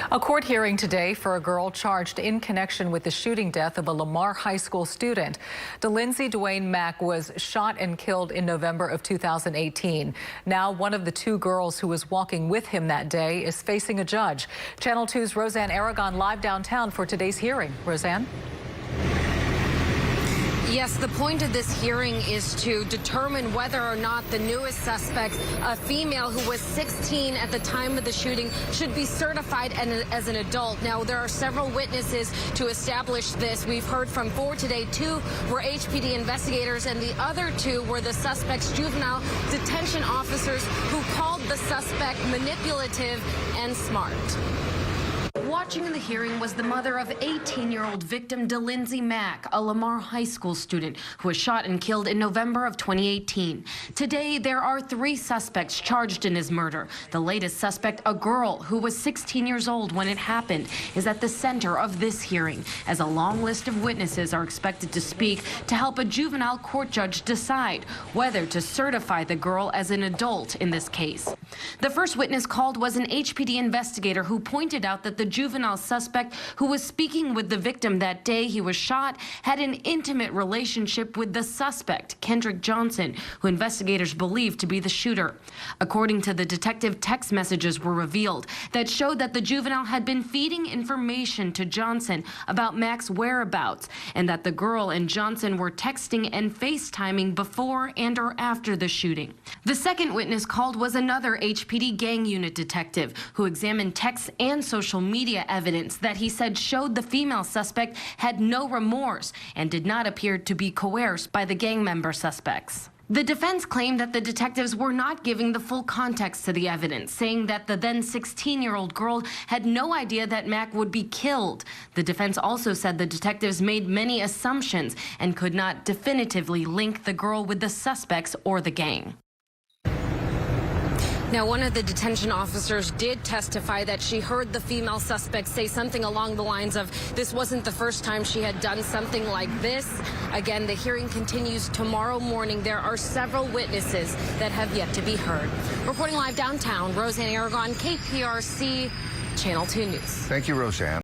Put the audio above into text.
A court hearing today for a girl charged in connection with the shooting death of a Lamar High School student. DeLindsey Mack was shot and killed in November of 2018. Now one of the two girls who was walking with him that day is facing a judge. Channel 2's Roseanne Aragon live downtown for today's hearing. Roseanne? Yes, the point of this hearing is to determine whether or not the newest suspect, a female who was 16 at the time of the shooting, should be certified as an adult. Now, there are several witnesses to establish this. We've heard from 4 today. 2 were HPD investigators, and the other 2 were the suspect's juvenile detention officers who called the suspect manipulative and smart. Watching the hearing was the mother of 18-year-old victim DeLindsey Mack, a Lamar High School student who was shot and killed in November of 2018. Today, there are 3 suspects charged in his murder. The latest suspect, a girl who was 16 years old when it happened, is at the center of this hearing, as a long list of witnesses are expected to speak to help a juvenile court judge decide whether to certify the girl as an adult in this case. The first witness called was an HPD investigator who pointed out that the juvenile suspect who was speaking with the victim that day he was shot had an intimate relationship with the suspect, Kendrick Johnson, who investigators believe to be the shooter. According to the detective, text messages were revealed that showed that the juvenile had been feeding information to Johnson about Mack's whereabouts, and that the girl and Johnson were texting and FaceTiming before and or after the shooting. The second witness called was another HPD gang unit detective who examined texts and social media evidence that he said showed the female suspect had no remorse and did not appear to be coerced by the gang member suspects. The defense claimed that the detectives were not giving the full context to the evidence, saying that the then 16-year-old girl had no idea that Mack would be killed. The defense also said the detectives made many assumptions and could not definitively link the girl with the suspects or the gang. Now, one of the detention officers did testify that she heard the female suspect say something along the lines of, this wasn't the first time she had done something like this. Again, the hearing continues tomorrow morning. There are several witnesses that have yet to be heard. Reporting live downtown, Roseanne Aragon, KPRC, Channel 2 News. Thank you, Roseanne.